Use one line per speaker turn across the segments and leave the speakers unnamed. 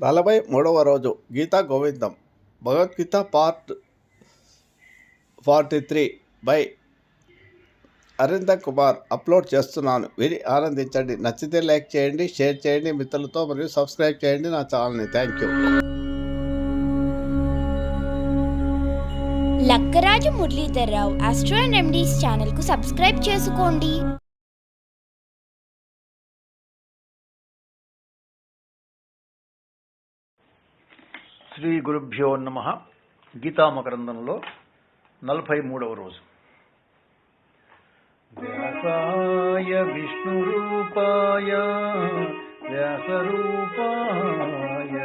43వ రోజు Gita Govindam Bhagavadgita part 43 by Arindar Kumar upload చేస్తున్నాను. విని ఆనందించండి. నచ్చితే లైక్ చేయండి, షేర్ చేయండి మిత్రులతో, మరియు సబ్స్క్రైబ్ చేయండి నా ఛానల్ని. Thank you.
Lakkaraju Muralidhar Rao astro and remedies ఛానల్కు సబ్స్క్రైబ్ చేసుకోండి.
శ్రీ గురుభ్యో నమః. గీతామకరందంలో 43వ రోజు. వ్యాసాయ విష్ణురూపాయ వ్యాసరూపాయ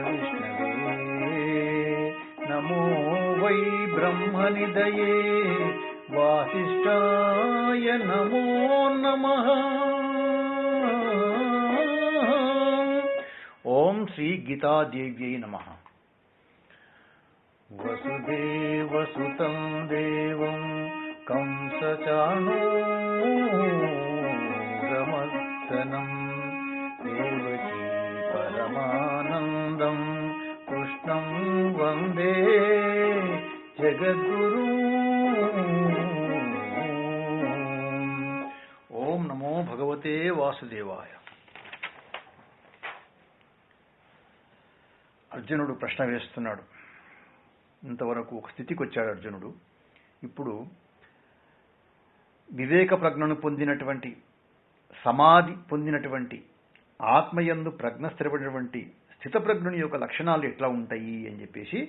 విష్ణవే నమో వై బ్రహ్మనిదయే వాసిష్ఠాయ నమో నమః. ఓం శ్రీ గీతాదేవ్యై నమః. వసుదేవసుతం దేవం కంసచాణూరమర్దనం దేవకీ పరమానందం కృష్ణం వందే జగద్గురు. ఓం నమో భగవతే వాసుదేవాయ. అర్జునుడు ప్రశ్న వేస్తున్నాడు. ఇంతవరకు ఒక స్థితికి వచ్చాడు అర్జునుడు. ఇప్పుడు వివేక ప్రజ్ఞను పొందినటువంటి, సమాధి పొందినటువంటి, ఆత్మయందు ప్రజ్ఞ స్థిరపడినటువంటి స్థితప్రజ్ఞుని యొక్క లక్షణాలు ఎట్లా ఉంటాయి అని చెప్పేసి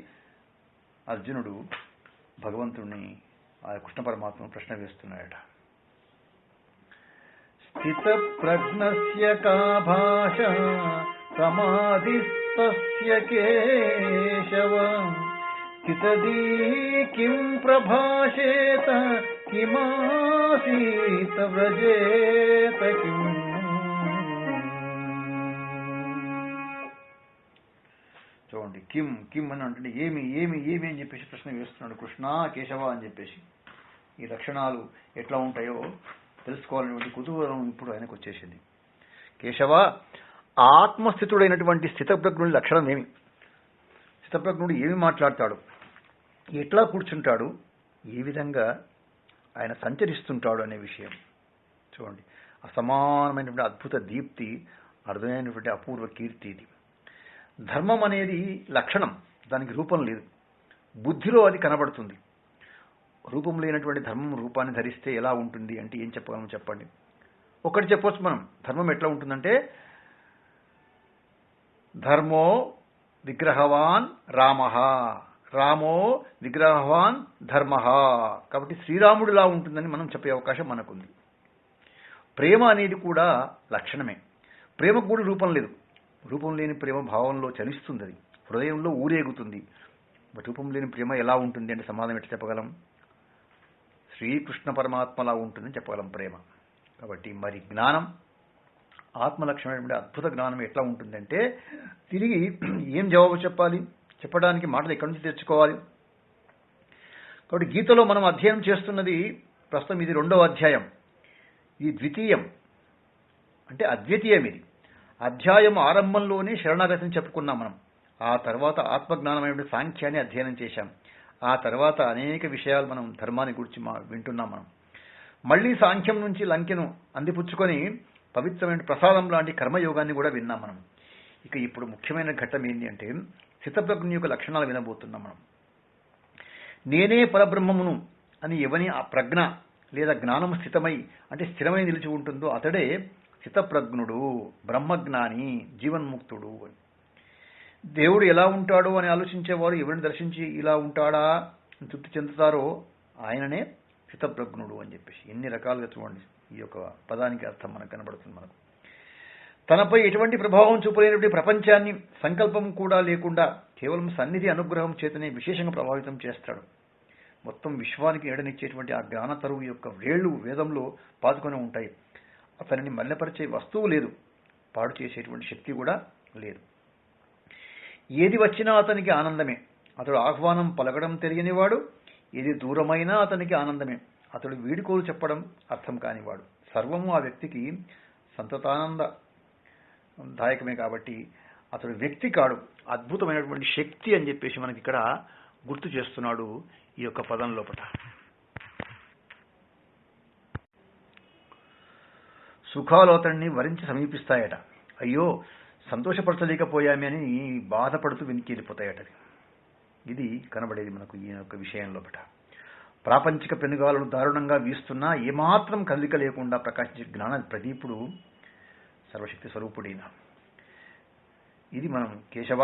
అర్జునుడు భగవంతుడిని, ఆ కృష్ణ పరమాత్మను ప్రశ్న వేస్తున్నాడట. స్థిత ప్రజ్ఞస్య కా భాష సమాధిస్తస్య కేశవ స్థితదీ కిం ప్రభాషేత కిమాసీత వ్రజేత కిం. చూడండి, కిం కిం అని అంటే ఏమి ఏమి ఏమి అని చెప్పేసి ప్రశ్న వేస్తున్నాడు కృష్ణ, కేశవ అని చెప్పేసి. ఈ లక్షణాలు ఎట్లా ఉంటాయో తెలుసుకోవాలనేటువంటి కుతూహలం ఇప్పుడు ఆయనకు వచ్చేసింది. కేశవ, ఆత్మస్థితుడైనటువంటి స్థితప్రజ్ఞుడి లక్షణం ఏమి? స్థితప్రజ్ఞుడు ఏమి మాట్లాడతాడు, ఎట్లా కూర్చుంటాడు, ఏ విధంగా ఆయన సంచరిస్తుంటాడు అనే విషయం చూడండి. అసమానమైనటువంటి అద్భుత దీప్తి, అర్థమైనటువంటి అపూర్వ కీర్తి ఇది. ధర్మం అనేది లక్షణం, దానికి రూపం లేదు. బుద్ధిలో అది కనబడుతుంది. రూపం లేనటువంటి ధర్మం రూపాన్ని ధరిస్తే ఎలా ఉంటుంది అంటే ఏం చెప్పగలం చెప్పండి? ఒకటి చెప్పవచ్చు మనం. ధర్మం ఎట్లా ఉంటుందంటే, ధర్మో విగ్రహవాన్ రామః, రామో విగ్రహవాన్ ధర్మః. కాబట్టి శ్రీరాముడిలా ఉంటుందని మనం చెప్పే అవకాశం మనకుంది. ప్రేమ అనేది కూడా లక్షణమే. ప్రేమకు కూడా రూపం లేదు. రూపం లేని ప్రేమ భావంలో చలిస్తుంది, అది హృదయంలో ఊరేగుతుంది. రూపం లేని ప్రేమ ఎలా ఉంటుంది అంటే సమాధానం ఎట్లా చెప్పగలం? శ్రీకృష్ణ పరమాత్మలా ఉంటుందని చెప్పగలం ప్రేమ. కాబట్టి మరి జ్ఞానం, ఆత్మలక్షణమైనటువంటి అద్భుత జ్ఞానం ఎట్లా ఉంటుందంటే, తిరిగి ఏం జవాబు చెప్పాలి, చెప్పడానికి మాటలు ఎక్కడి నుంచి తెచ్చుకోవాలి? కాబట్టి గీతలో మనం అధ్యయనం చేస్తున్నది ప్రస్తుతం ఇది 2వ అధ్యాయం. ఇది ద్వితీయం అంటే అద్వితీయం. ఇది అధ్యాయం ఆరంభంలోనే శరణాగతిని చెప్పుకున్నాం మనం. ఆ తర్వాత ఆత్మజ్ఞానమైనటువంటి సాంఖ్యాన్ని అధ్యయనం చేశాం. ఆ తర్వాత అనేక విషయాలు మనం ధర్మాన్ని గురించి వింటున్నాం మనం. మళ్ళీ సాంఖ్యం నుంచి లంకెను అందిపుచ్చుకొని పవిత్రమైన ప్రసాదం లాంటి కర్మయోగాన్ని కూడా విన్నాం మనం. ఇక ఇప్పుడు ముఖ్యమైన ఘట్టం ఏంటి అంటే, స్థితప్రజ్ఞ యొక్క లక్షణాలు వినబోతున్నాం మనం. నేనే పరబ్రహ్మమును అని ఎవని ఆ ప్రజ్ఞ లేదా జ్ఞానం స్థితమై అంటే స్థిరమై నిలిచి ఉంటుందో అతడే స్థితప్రజ్ఞుడు, బ్రహ్మజ్ఞాని, జీవన్ముక్తుడు అని. దేవుడు ఎలా ఉంటాడో అని ఆలోచించేవారు ఎవరిని దర్శించి ఇలా ఉంటాడా అని తృప్తి చెందుతారో ఆయననే స్థితప్రజ్ఞుడు అని చెప్పేసి. ఎన్ని రకాలుగా చూడండి, ఈ యొక్క పదానికి అర్థం మనకు కనబడుతుంది. మనకు తనపై ఎటువంటి ప్రభావం చూపలేనటువంటి ప్రపంచాన్ని సంకల్పం కూడా లేకుండా కేవలం సన్నిధి అనుగ్రహం చేతనే విశేషంగా ప్రభావితం చేస్తాడు. మొత్తం విశ్వానికి ఏడనిచ్చేటువంటి ఆ జ్ఞాన తరువు యొక్క వేళ్లు వేదంలో పాతుకొని ఉంటాయి. అతనిని మల్లెపరిచే వస్తువు లేదు, పాడు చేసేటువంటి శక్తి కూడా లేదు. ఏది వచ్చినా అతనికి ఆనందమే. అతడు ఆహ్వానం పలకడం తెలియనివాడు. ఏది దూరమైనా అతనికి ఆనందమే. అతడు వీడుకోలు చెప్పడం అర్థం కానివాడు. సర్వము ఆ వ్యక్తికి సంతతానంద దాయకమే. కాబట్టి అతడు వ్యక్తి కాడు, అద్భుతమైనటువంటి శక్తి అని చెప్పేసి మనకి ఇక్కడ గుర్తు చేస్తున్నాడు ఈ యొక్క పదం లోపల. సుఖాలు అతడిని వరించి సమీపిస్తాయట. అయ్యో సంతోషపరచలేకపోయామే అని బాధపడుతూ వెనక్కి వెళ్ళిపోతాయట. ఇది కనబడేది మనకు ఈ యొక్క విషయం లోపల. ప్రాపంచిక పెనుగాలను దారుణంగా వీస్తున్నా ఏమాత్రం కదలిక లేకుండా ప్రకాశించే జ్ఞాన ప్రదీపుడు సర్వశక్తి స్వరూపుడైన. ఇది మనం కేశవ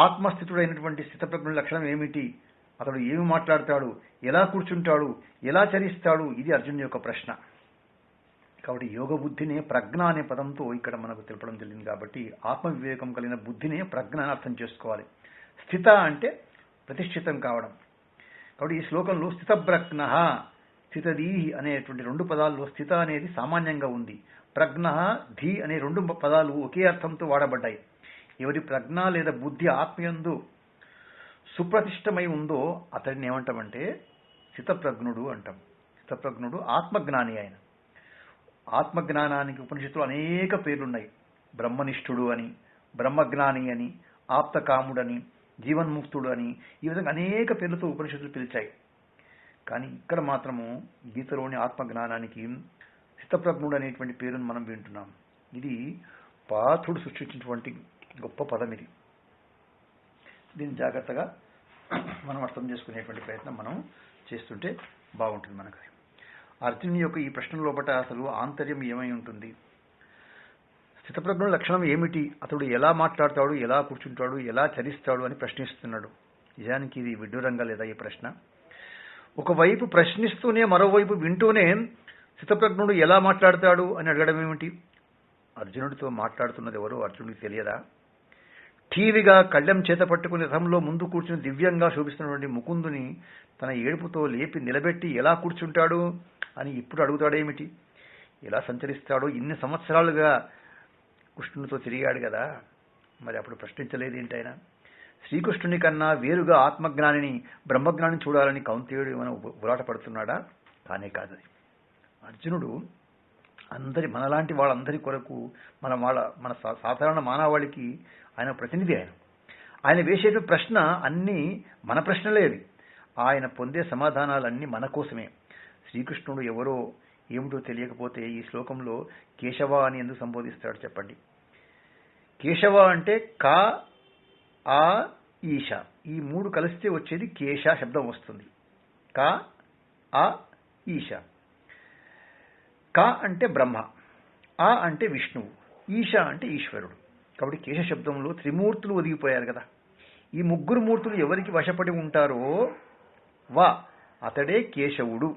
ఆత్మస్థితుడైనటువంటి స్థితప్రజ్ఞుల లక్షణం ఏమిటి, అతడు ఏమి మాట్లాడతాడు, ఎలా కూర్చుంటాడు, ఎలా చరిస్తాడు, ఇది అర్జునుడి యొక్క ప్రశ్న. కాబట్టి యోగ బుద్ధినే ప్రజ్ఞ అనే పదంతో ఇక్కడ మనకు తెలపడం జరిగింది. కాబట్టి ఆత్మ వివేకం కలిగిన బుద్ధినే ప్రజ్ఞ అని అర్థం చేసుకోవాలి. స్థిత అంటే ప్రతిష్ఠితం కావడం. కాబట్టి ఈ శ్లోకంలో స్థితప్రజ్ఞ, స్థితధీహి అనేటువంటి 2 పదాల్లో స్థిత అనేది సామాన్యంగా ఉంది. ప్రజ్ఞ, ధీ అనే 2 పదాలు ఒకే అర్థంతో వాడబడ్డాయి. ఎవరి ప్రజ్ఞ లేదా బుద్ధి ఆత్మయందు సుప్రతిష్టమై ఉందో అతడిని ఏమంటామంటే స్థితప్రజ్ఞుడు అంటాం. స్థితప్రజ్ఞుడు ఆత్మజ్ఞాని. ఆయన ఆత్మజ్ఞానానికి ఉపనిషత్తులు అనేక పేర్లున్నాయి. బ్రహ్మనిష్ఠుడు అని, బ్రహ్మజ్ఞాని అని, ఆప్తకాముడని, జీవన్ముక్తుడు అని, ఈ విధంగా అనేక పేర్లతో ఉపనిషత్తులు పిలిచాయి. కానీ ఇక్కడ మాత్రము గీతలోని ఆత్మజ్ఞానానికి స్థితప్రజ్ఞుడు అనేటువంటి పేరును మనం వింటున్నాం. ఇది పార్థుడు సృష్టించినటువంటి గొప్ప పదం. ఇది దీన్ని జాగ్రత్తగా మనం అర్థం చేసుకునేటువంటి ప్రయత్నం మనం చేస్తుంటే బాగుంటుంది మనకు. అర్జునుని యొక్క ఈ ప్రశ్న లోపల అసలు ఆంతర్యం ఏమై ఉంటుంది, స్థితప్రజ్ఞుల లక్షణం ఏమిటి, అతడు ఎలా మాట్లాడతాడు, ఎలా కూర్చుంటాడు, ఎలా చరిస్తాడు అని ప్రశ్నిస్తున్నాడు. నిజానికి ఇది విడ్డూరంగా లేదా ఈ ప్రశ్న? ఒకవైపు ప్రశ్నిస్తూనే మరోవైపు వింటూనే స్థితప్రజ్ఞుడు ఎలా మాట్లాడతాడు అని అడగడం ఏమిటి? అర్జునుడితో మాట్లాడుతున్నది ఎవరో అర్జునుడికి తెలియదా? ఠీవిగా కళ్ళెం చేత పట్టుకుని రథంలో ముందు కూర్చుని దివ్యంగా శోభిస్తున్నటువంటి ముకుందుని తన ఏడుపుతో లేపి నిలబెట్టి ఎలా కూర్చుంటాడు అని ఇప్పుడు అడుగుతాడేమిటి? ఎలా సంచరిస్తాడో? ఇన్ని సంవత్సరాలుగా కృష్ణునితో తిరిగాడు కదా, మరి అప్పుడు ప్రశ్నించలేదు ఏంటైనా? శ్రీకృష్ణుని కన్నా వేరుగా ఆత్మజ్ఞానిని, బ్రహ్మజ్ఞానిని చూడాలని కౌంతేయుడు ఏమైనా ఉరాట పడుతున్నాడా? కానే కాదు. అర్జునుడు మనలాంటి వాళ్ళందరి కొరకు, మన సాధారణ మానవాళికి ఆయన ప్రతినిధి. ఆయన వేసే ప్రశ్న అన్నీ మన ప్రశ్నలేవి. ఆయన పొందే సమాధానాలన్నీ మన కోసమే. శ్రీకృష్ణుడు ఎవరో ఏమిటో తెలియకపోతే ఈ శ్లోకంలో కేశవ అని ఎందుకు సంబోధిస్తాడు చెప్పండి? కేశవ అంటే కా, ఆ, ఈశ, ఈ 3 కలిస్తే వచ్చేది కేశ శబ్దం వస్తుంది. కా, ఆ, ఈశ. కా అంటే బ్రహ్మ, ఆ అంటే విష్ణువు, ఈశ అంటే ఈశ్వరుడు. కాబట్టి కేశ శబ్దంలో త్రిమూర్తులు ఒదిగిపోయారు కదా. ఈ 3 మూర్తులు ఎవరికి వశపడి ఉంటారో అతడే కేశవుడు,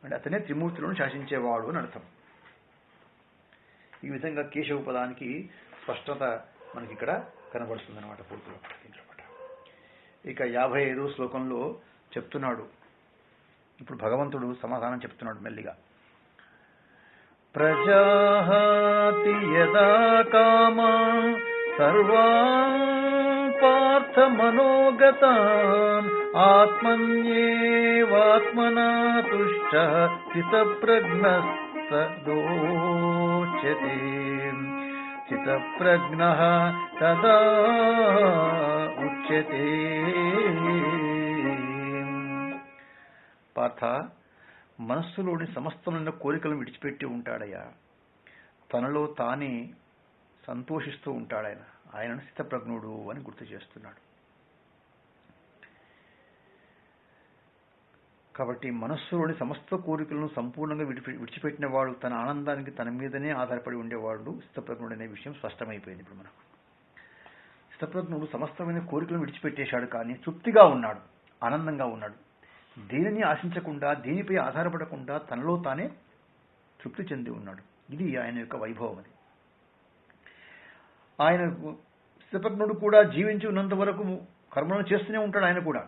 అంటే అతనే త్రిమూర్తులను శాసించేవాడు అని అర్థం. ఈ విధంగా కేశవ పదానికి స్పష్టత మనకి ఇక్కడ కనబడుతుంది అన్నమాట పూర్తిలో. ఇక 55వ శ్లోకంలో చెప్తున్నాడు, ఇప్పుడు భగవంతుడు సమాధానం చెప్తున్నాడు మెల్లిగా. ప్రజాహాతి యదా కామా సర్వాన్ పార్థ మనోగతాన్ ఆత్మన్యేవాత్మనా తుష్టః స్థితప్రజ్ఞస్తదోచ్యతే స్థితప్రజ్ఞః తదా ఉచ్యతే. పార్థ, మనస్సులోని సమస్తమైన కోరికలను విడిచిపెట్టి ఉంటాడయ్యా. తనలో తానే సంతోషిస్తూ ఉంటాడాయన. ఆయనను స్థితప్రజ్ఞుడు అని గుర్తు చేస్తున్నాడు. కాబట్టి మనస్సులోని సమస్త కోరికలను సంపూర్ణంగా విడిచిపెట్టిన వాడు తన ఆనందానికి తన మీదనే ఆధారపడి ఉండేవాడు స్థితప్రజ్ఞుడు అనే విషయం స్పష్టమైపోయింది ఇప్పుడు మనకు. స్థితప్రజ్ఞుడు సమస్తమైన కోరికలను విడిచిపెట్టేశాడు, కానీ తృప్తిగా ఉన్నాడు, ఆనందంగా ఉన్నాడు. దేనిని ఆశించకుండా, దేనిపై ఆధారపడకుండా తనలో తానే తృప్తి చెంది ఉన్నాడు. ఇది ఆయన యొక్క వైభవం. అది ఆయన స్థితప్రజ్ఞుడు కూడా జీవించి ఉన్నంత వరకు కర్మలను చేస్తూనే ఉంటాడు. ఆయన కూడా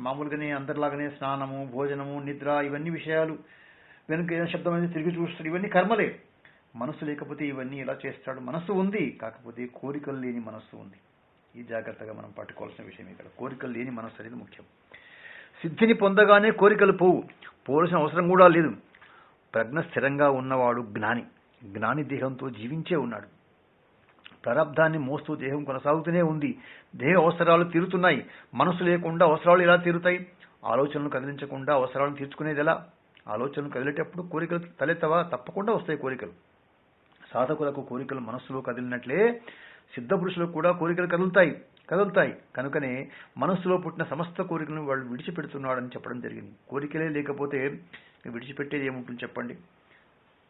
మామూలుగానే అందరిలాగానే స్నానము, భోజనము, నిద్ర, ఇవన్నీ విషయాలు, వెనుక ఏదైనా శబ్దం అనేది తిరిగి చూస్తాడు, ఇవన్నీ కర్మలే. మనస్సు లేకపోతే ఇవన్నీ ఎలా చేస్తాడు? మనస్సు ఉంది, కాకపోతే కోరికలు లేని మనస్సు ఉంది. ఈ జాగ్రత్తగా మనం పట్టుకోవాల్సిన విషయం ఇక్కడ. కోరికలు లేని మనస్సు అనేది ముఖ్యం. సిద్ధిని పొందగానే కోరికలు పోవలసిన అవసరం కూడా లేదు. ప్రజ్ఞ స్థిరంగా ఉన్నవాడు జ్ఞాని. జ్ఞాని దేహంతో జీవించే ఉన్నాడు. ప్రారబ్ధాన్ని మోస్తూ దేహం కొనసాగుతూనే ఉంది. దేహ అవసరాలు తీరుతున్నాయి. మనసు లేకుండా అవసరాలు ఎలా తీరుతాయి? ఆలోచనలు కదిలించకుండా అవసరాలను తీర్చుకునేది ఎలా? ఆలోచనలు కదిలేటప్పుడు కోరికలు తలెత్తవా? తప్పకుండా వస్తాయి కోరికలు. సాధకులకు కోరికలు మనస్సులో కదిలినట్లే సిద్ధపురుషులకు కూడా కోరికలు కదులుతాయి. కనుకనే మనస్సులో పుట్టిన సమస్త కోరికలను వాళ్ళు విడిచిపెడుతున్నాడని చెప్పడం జరిగింది. కోరికలే లేకపోతే విడిచిపెట్టేది ఏముంటుంది చెప్పండి?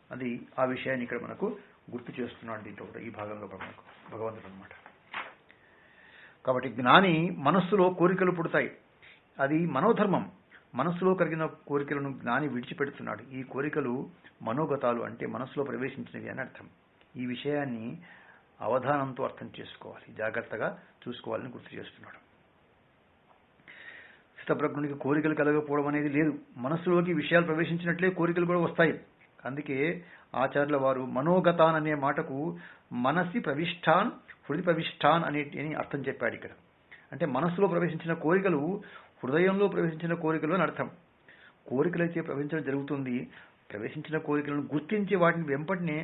అది ఆ విషయాన్ని ఇక్కడ మనకు గుర్తు చేస్తున్నాడు దీంట్లో కూడా, ఈ భాగంలో మనకు భగవంతుడు అనమాట. కాబట్టి జ్ఞాని మనస్సులో కోరికలు పుడతాయి, అది మనోధర్మం. మనస్సులో కలిగిన కోరికలను జ్ఞాని విడిచిపెడుతున్నాడు. ఈ కోరికలు మనోగతాలు, అంటే మనస్సులో ప్రవేశించినవి అని అర్థం. ఈ విషయాన్ని అవధానంతో అర్థం చేసుకోవాలి, జాగ్రత్తగా చూసుకోవాలని గుర్తు చేస్తున్నాడు. స్థితప్రజ్ఞునికి కోరికలు కలగకపోవడం అనేది లేదు. మనస్సులోకి విషయాలు ప్రవేశించినట్లే కోరికలు కూడా వస్తాయి. అందుకే ఆచార్యుల వారు మనోగతాన్ అనే మాటకు మనసి ప్రవిష్టాన్, హృది ప్రవిష్టాన్ అని అర్థం చెప్పాడు ఇక్కడ. అంటే మనస్సులో ప్రవేశించిన కోరికలు హృదయంలో ప్రవేశించిన కోరికలు అని అర్థం. కోరికలైతే ప్రవేశించడం జరుగుతుంది, ప్రవేశించిన కోరికలను గుర్తించి వాటిని వెంపటినే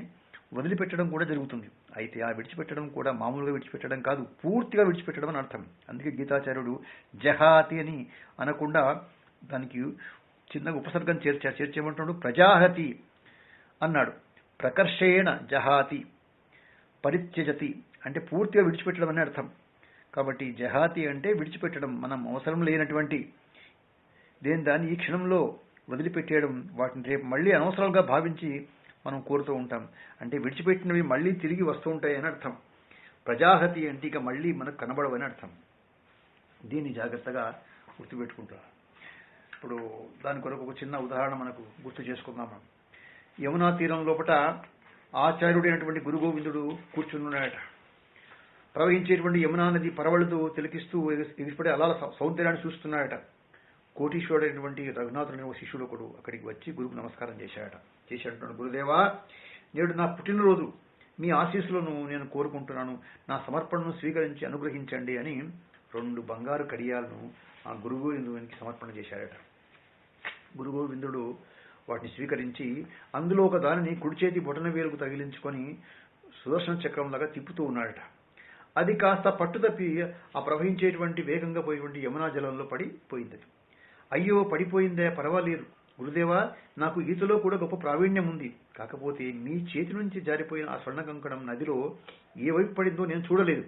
వదిలిపెట్టడం కూడా జరుగుతుంది. అయితే ఆ విడిచిపెట్టడం కూడా మామూలుగా విడిచిపెట్టడం కాదు, పూర్తిగా విడిచిపెట్టడం అని అర్థం. అందుకే గీతాచార్యుడు జహాతి అని అనకుండా దానికి చిన్నగా ఉపసర్గం చేర్చేమంటున్నాడు, ప్రజాహతి అన్నాడు. ప్రకర్షేణ జహాతి, పరిత్యజతి అంటే పూర్తిగా విడిచిపెట్టడం అని అర్థం. కాబట్టి జహాతి అంటే విడిచిపెట్టడం, మనం అవసరం లేనటువంటి దాన్ని ఈ క్షణంలో వదిలిపెట్టేయడం, వాటిని రేపు మళ్ళీ అనవసరాలుగా భావించి మనం కోరుతూ ఉంటాం. అంటే విడిచిపెట్టినవి మళ్ళీ తిరిగి వస్తూ ఉంటాయి అని అర్థం. ప్రజాహతి అంటే ఇక మళ్ళీ మనకు కనబడవని అర్థం. దీన్ని జాగ్రత్తగా గుర్తుపెట్టుకుంటారు. ఇప్పుడు దాని కొరకు ఒక చిన్న ఉదాహరణ మనకు గుర్తు చేసుకుందాం. మనం యమునా తీరం లోపల ఆచార్యుడైనటువంటి గురు గోవిందుడు కూర్చున్నాడట. ప్రవహించేటువంటి యమునా నది పరవళుతూ తిలకిస్తూ ఎగిసిపడే అలా సౌందర్యాన్ని చూస్తున్నాడట. కోటీశ్వరుడైనటువంటి రఘునాథుడు ఒక శిష్యుడు ఒకడు అక్కడికి వచ్చి గురువుకు నమస్కారం చేశాడంటున్నాడు, గురుదేవా, నేడు నా పుట్టినరోజు, మీ ఆశీస్సులను నేను కోరుకుంటున్నాను, నా సమర్పణను స్వీకరించి అనుగ్రహించండి అని 2 బంగారు కడియాలను ఆ గురుగోవిందునికి సమర్పణ చేశాడట. గురుగోవిందుడు వాటిని స్వీకరించి అందులో ఒక దానిని కుడి చేతి బొటన వేలుకు తగిలించుకొని సుదర్శన చక్రంలాగా తిప్పుతూ ఉన్నాడట. అది కాస్త పట్టుతప్పి ఆ ప్రవహించేటువంటి వేగంగా పోయేటువంటి యమునా జలంలో పడిపోయింది. అయ్యో, పడిపోయిందే, పర్వాలేదు గురుదేవా, నాకు ఈతలో కూడా గొప్ప ప్రావీణ్యం ఉంది. కాకపోతే మీ చేతి నుంచి జారిపోయిన ఆ స్వర్ణ కంకణం నదిలో ఏ వైపు పడిందో నేను చూడలేదు.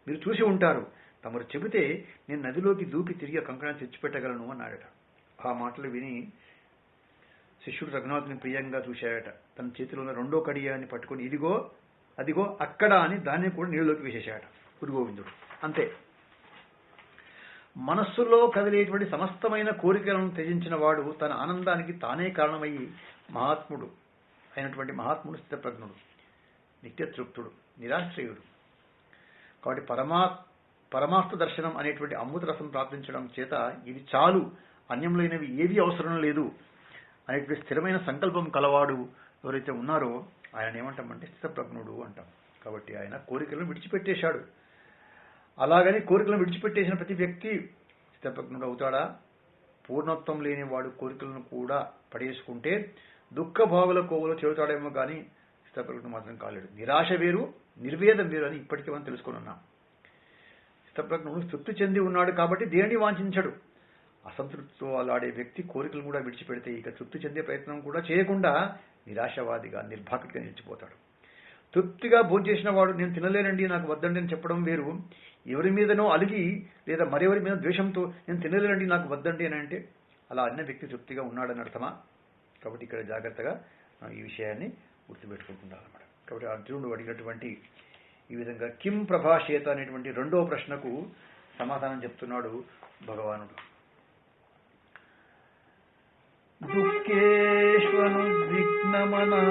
మీరు చూసి ఉంటారు. తమరు చెబితే నేను నదిలోకి దూకి తిరిగి ఆ కంకణాన్ని తెచ్చిపెట్టగలను అన్నాడట. ఆ మాటలు విని శిష్యుడు రఘునాథుని ప్రియంగా చూశాడట. తన చేతిలో ఉన్న 2వ కడియాన్ని పట్టుకుని ఇదిగో అదిగో అక్కడ అని దాన్ని కూడా నీళ్ళలోకి వేసేశాడట గురుగోవిందుడు. అంతే. మనస్సులో కదిలేటువంటి సమస్తమైన కోరికలను త్యజించిన వాడు తన ఆనందానికి తానే కారణమయ్యి మహాత్ముడు స్థితప్రజ్ఞుడు, నిత్యతృప్తుడు, నిరాశ్రయుడు. కాబట్టి పరమార్థ దర్శనం అనేటువంటి అమృత రసం ప్రాప్తించడం చేత ఇది చాలు, అన్యంలైనవి ఏవి అవసరం లేదు అనేటువంటి స్థిరమైన సంకల్పం కలవాడు ఎవరైతే ఉన్నారో ఆయన ఏమంటామంటే స్థితప్రజ్ఞుడు అంటాం. కాబట్టి ఆయన కోరికలను విడిచిపెట్టేశాడు. అలాగని కోరికలను విడిచిపెట్టేసిన ప్రతి వ్యక్తి స్థితప్రజ్ఞుడు అవుతాడా? పూర్ణత్వం లేని వాడు కోరికలను కూడా పడేసుకుంటే దుఃఖభావుల కోవలో చేరుతాడేమో కానీ స్థితప్రజ్ఞుడు మాత్రం కాలేడు. నిరాశ వేరు, నిర్వేదం వేరు అని ఇప్పటికీ మనం తెలుసుకుని ఉన్నాం. స్థితప్రజ్ఞుడు తృప్తి చెంది ఉన్నాడు కాబట్టి దేనిని వాంఛించడు. అసంతృప్తితో అలాడే వ్యక్తి కోరికలు కూడా విడిచిపెడితే ఇక తృప్తి చెందే ప్రయత్నం కూడా చేయకుండా నిరాశవాదిగా, నిర్భాగ్యతగా నిలిచిపోతాడు. తృప్తిగా భోంచేసిన వాడు నేను తినలేనండి, నాకు వద్దండి అని చెప్పడం వేరు. ఎవరి మీదనో అలిగి లేదా మరెవరి మీద ద్వేషంతో నేను తినలేనండి, నాకు వద్దండి అని అంటే అలా అన్న వ్యక్తి తృప్తిగా ఉన్నాడని అర్థమా? కాబట్టి ఇక్కడ జాగ్రత్తగా ఈ విషయాన్ని గుర్తుపెట్టుకుంటున్నారన్నమాట. కాబట్టి అర్జునుడు అడిగినటువంటి ఈ విధంగా కిం ప్రభాషేత అనేటువంటి 2వ ప్రశ్నకు సమాధానం చెప్తున్నాడు భగవానుడు. దుఃఖేష్వనుద్విగ్నమనా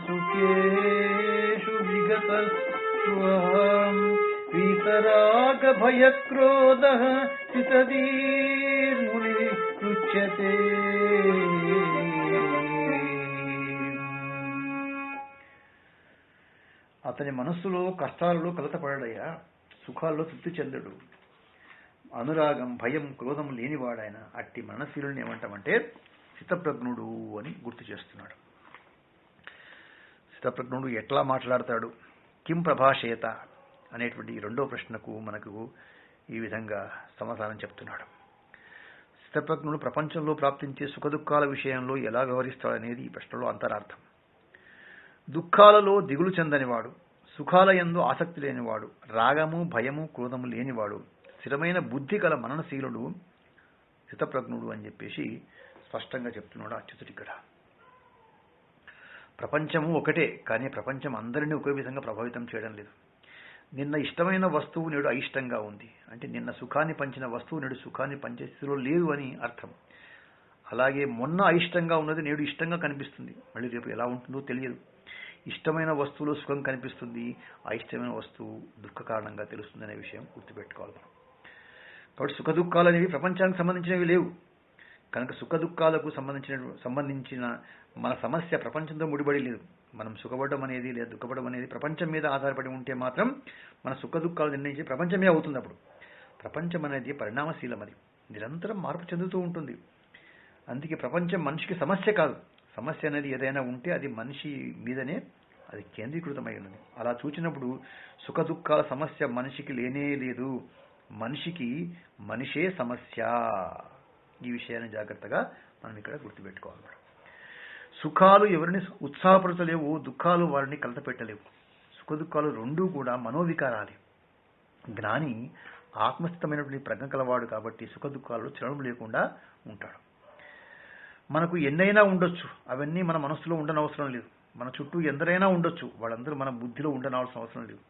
సుఖేషు విగతస్త్వం వీతరాగ భయక్రోధః స్థితధీర్ముని ఉచ్యతే. అతని మనస్సులో కష్టాలలో కలతపడయ్యా, సుఖాల్లో తృప్తి చెందడు, అనురాగం భయం క్రోధం లేనివాడాయన. అట్టి మనశీలుని ఏమంటామంటే స్థితప్రజ్ఞుడు అని గుర్తు చేస్తున్నాడు. స్థితప్రజ్ఞుడు ఎట్లా మాట్లాడతాడు? కిం ప్రభాషేత అనేటువంటి ఈ రెండో ప్రశ్నకు మనకు ఈ విధంగా సమాధానం చెప్తున్నాడు. స్థితప్రజ్ఞుడు ప్రపంచంలో ప్రాప్తించే సుఖదుఖాల విషయంలో ఎలా వ్యవహరిస్తాడనేది ఈ ప్రశ్నలో అంతరార్థం. దుఃఖాలలో దిగులు చెందనివాడు, సుఖాల యందు ఆసక్తి లేనివాడు, రాగము భయము క్రోధము లేనివాడు, స్థిరమైన బుద్ధి గల మననశీలుడు స్థితప్రజ్ఞుడు అని చెప్పేసి స్పష్టంగా చెప్తున్నాడు అచ్యుతుడు ఇక్కడ. ప్రపంచము ఒకటే, కానీ ప్రపంచం అందరినీ ఒకే విధంగా ప్రభావితం చేయడం లేదు. నిన్న ఇష్టమైన వస్తువు నేడు అయిష్టంగా ఉంది అంటే నిన్న సుఖాన్ని పంచిన వస్తువు నేడు సుఖాన్ని పంచే స్థితిలో లేదు అని అర్థం. అలాగే మొన్న అయిష్టంగా ఉన్నది నేడు ఇష్టంగా కనిపిస్తుంది, మళ్ళీ రేపు ఎలా ఉంటుందో తెలియదు. ఇష్టమైన వస్తువులో సుఖం కనిపిస్తుంది, అయిష్టమైన వస్తువు దుఃఖ కారణంగా తెలుస్తుంది అనే విషయం గుర్తుపెట్టుకోవాలి మనం. కాబట్టి సుఖ దుఃఖాలు అనేవి ప్రపంచానికి సంబంధించినవి లేవు కనుక సుఖ దుఃఖాలకు సంబంధించిన మన సమస్య ప్రపంచంతో ముడిపడి లేదు. మనం సుఖపడడం అనేది లేదా దుఃఖపడడం అనేది ప్రపంచం మీద ఆధారపడి ఉంటే మాత్రం మన సుఖ దుఃఖాలు నిర్ణయించే ప్రపంచమే అవుతుంది. అప్పుడు ప్రపంచం అనేది పరిణామశీలం, అది నిరంతరం మార్పు చెందుతూ ఉంటుంది. అందుకే ప్రపంచం మనిషికి సమస్య కాదు. సమస్య అనేది ఏదైనా ఉంటే అది మనిషి మీదనే అది కేంద్రీకృతమై ఉన్నది. అలా చూచినప్పుడు సుఖ దుఃఖాల సమస్య మనిషికి లేనే లేదు, మనిషికి మనిషే సమస్య. ఈ విషయాన్ని జాగ్రత్తగా మనం ఇక్కడ గుర్తుపెట్టుకోవాలి. సుఖాలు ఎవరిని ఉత్సాహపరచలేవు, దుఃఖాలు వారిని కలతపెట్టలేవు. సుఖ దుఃఖాలు రెండూ కూడా మనోవికారాలే. జ్ఞాని ఆత్మస్థితమైనటువంటి ప్రజ్ఞ కలవాడు కాబట్టి సుఖ దుఃఖాలలో చలనం లేకుండా ఉంటాడు. మనకు ఎన్నైనా ఉండొచ్చు, అవన్నీ మన మనసులో ఉండనవసరం లేదు. మన చుట్టూ ఎందరైనా ఉండొచ్చు, వాళ్ళందరూ మన బుద్ధిలో ఉండనవసరం అవసరం లేదు.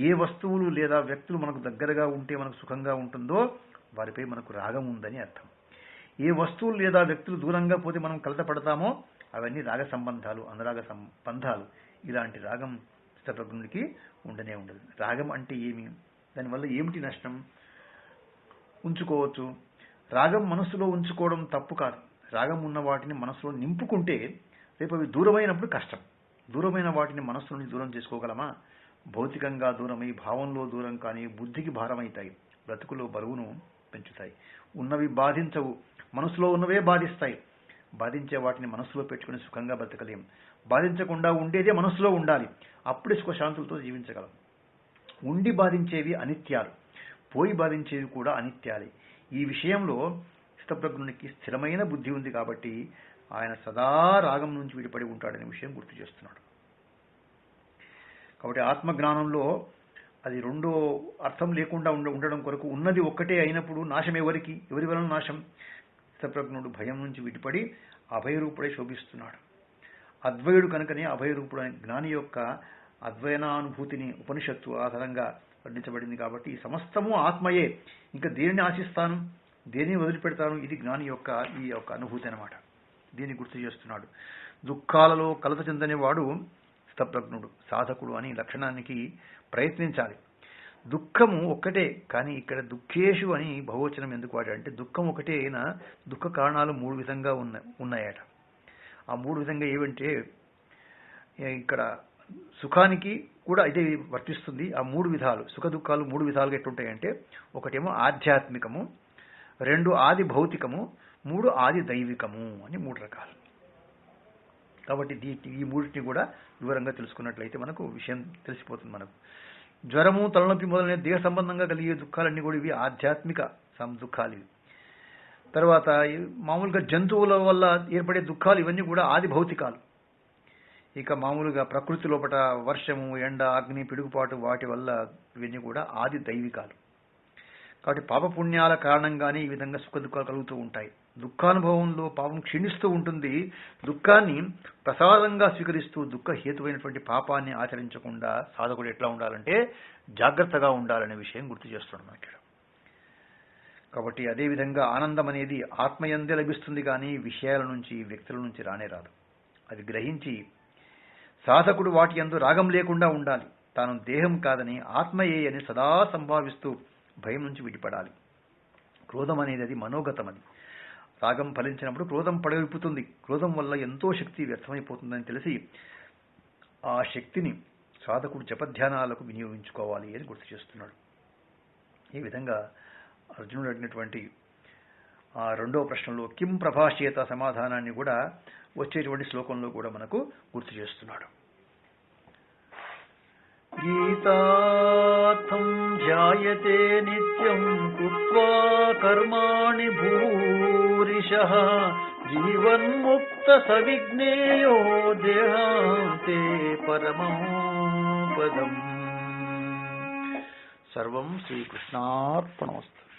ఏ వస్తువులు లేదా వ్యక్తులు మనకు దగ్గరగా ఉంటే మనకు సుఖంగా ఉంటుందో వారిపై మనకు రాగం ఉందని అర్థం. ఏ వస్తువులు లేదా వ్యక్తులు దూరంగా పోతే మనం కలతపడతామో అవన్నీ రాగ సంబంధాలు, అనురాగ సంబంధాలు. ఇలాంటి రాగం స్థితప్రజ్ఞుడికి ఉండనే ఉండదు. రాగం అంటే ఏమి, దానివల్ల ఏమిటి నష్టం? ఉంచుకోవచ్చు. రాగం మనసులో ఉంచుకోవడం తప్పు కాదు. రాగం ఉన్న వాటిని మనసులో నింపుకుంటే రేపు అవి దూరమైనప్పుడు కష్టం. దూరమైన వాటిని మనస్సు నుంచి దూరం చేసుకోగలమా? భౌతికంగా దూరమై భావంలో దూరం కానీ బుద్ధికి భారమవుతాయి, బ్రతుకులో బరువును పెంచుతాయి. ఉన్నవి బాధించవు, మనసులో ఉన్నవే బాధిస్తాయి. బాధించే వాటిని మనసులో పెట్టుకుని సుఖంగా బ్రతకలేం. బాధించకుండా ఉండేదే మనసులో ఉండాలి, అప్పుడే సుఖశాంతులతో జీవించగలం. ఉండి బాధించేవి అనిత్యాలు, పోయి బాధించేవి కూడా అనిత్యాలే. ఈ విషయంలో స్థితప్రజ్ఞునికి స్థిరమైన బుద్ధి ఉంది కాబట్టి ఆయన సదా రాగం నుంచి విడిపడి ఉంటాడనే విషయం గుర్తు చేస్తున్నాడు. కాబట్టి ఆత్మజ్ఞానంలో అది రెండో అర్థం లేకుండా ఉండడం కొరకు ఉన్నది ఒక్కటే అయినప్పుడు నాశం ఎవరికి? ఎవరి వలన నాశం? స్థితప్రజ్ఞుడు భయం నుంచి విడిపడి అభయరూపుడై శోభిస్తున్నాడు. అద్వయుడు కనుకనే అభయరూపుడు అనే జ్ఞాని యొక్క అద్వయనానుభూతిని ఉపనిషత్తు ఆధారంగా వర్ణించబడింది. కాబట్టి ఈ సమస్తము ఆత్మయే, ఇంకా దేనిని ఆశిస్తాను, దేనిని వదిలిపెడతాను? ఇది జ్ఞాని యొక్క ఈ యొక్క అనుభూతి అన్నమాట. దీన్ని గుర్తు చేస్తున్నాడు. దుఃఖాలలో కలత చెందని వాడు స్థితప్రజ్ఞుడు, సాధకుడు అని లక్షణానికి ప్రయత్నించాలి. దుఃఖము ఒక్కటే, కానీ ఇక్కడ దుఃఖేషు అని బహువచనం ఎందుకు వాడాడంటే దుఃఖం ఒకటే అయినా దుఃఖ కారణాలు మూడు విధంగా ఉన్నాయట. ఆ మూడు విధంగా ఏమంటే ఇక్కడ సుఖానికి కూడా ఇదే వర్తిస్తుంది. ఆ మూడు విధాలు, సుఖ దుఃఖాలు మూడు విధాలుగా ఎట్లుంటాయంటే ఒకటేమో ఆధ్యాత్మికము, రెండు ఆది భౌతికము, మూడు ఆది దైవికము అని మూడు రకాలు. కాబట్టి ఈ మూడింటిని కూడా వివరంగా తెలుసుకున్నట్లయితే మనకు విషయం తెలిసిపోతుంది. మనకు జ్వరము, తలనొప్పి మొదలైన దేహ సంబంధంగా కలిగే దుఃఖాలన్నీ కూడా ఇవి ఆధ్యాత్మిక దుఃఖాలు. ఇవి తర్వాత మామూలుగా జంతువుల వల్ల ఏర్పడే దుఃఖాలు ఇవన్నీ కూడా ఆది భౌతికాలు. ఇక మామూలుగా ప్రకృతి లోపల వర్షము, ఎండ, అగ్ని, పిడుగుపాటు వాటి వల్ల ఇవన్నీ కూడా ఆది దైవికాలు. కాబట్టి పాపపుణ్యాల కారణంగానే ఈ విధంగా సుఖ దుఃఖాలు కలుగుతూ ఉంటాయి. దుఃఖానుభవంలో పాపం క్షీణిస్తూ ఉంటుంది. దుఃఖాన్ని ప్రసాదంగా స్వీకరిస్తూ దుఃఖ హేతువైనటువంటి పాపాన్ని ఆచరించకుండా సాధకుడు ఎట్లా ఉండాలంటే జాగ్రత్తగా ఉండాలనే విషయం గుర్తు చేస్తున్నాడు మనకి. కాబట్టి అదేవిధంగా ఆనందం అనేది ఆత్మయందే లభిస్తుంది, కానీ విషయాల నుంచి, వ్యక్తుల నుంచి రానే రాదు. అది గ్రహించి సాధకుడు వాటి యందు రాగం లేకుండా ఉండాలి. తాను దేహం కాదని, ఆత్మయే అని సదా సంభావిస్తూ భయం నుంచి విడిపడాలి. క్రోధం అనేది అది మనోగతం. అది రాగం ఫలించినప్పుడు క్రోధం పడవిప్పుతుంది. క్రోధం వల్ల ఎంతో శక్తి వ్యర్థమైపోతుందని తెలిసి ఆ శక్తిని సాధకుడు జపధ్యానాలకు వినియోగించుకోవాలి అని గుర్తు చేస్తున్నాడు. ఈ విధంగా అర్జునుడు అడిగినటువంటి ఆ రెండవ ప్రశ్నలో కిం ప్రభాషేత సమాధానాన్ని కూడా వచ్చేటువంటి శ్లోకంలో కూడా మనకు గుర్తు చేస్తున్నాడు. గీతార్థం ధ్యాయతే నిత్యం కృత్వా కర్మాణి భూరిశః జీవన్ముక్త సవిజ్ఞేయో దేహాంతే పరమం పదం. సర్వం శ్రీకృష్ణార్పణమస్తు.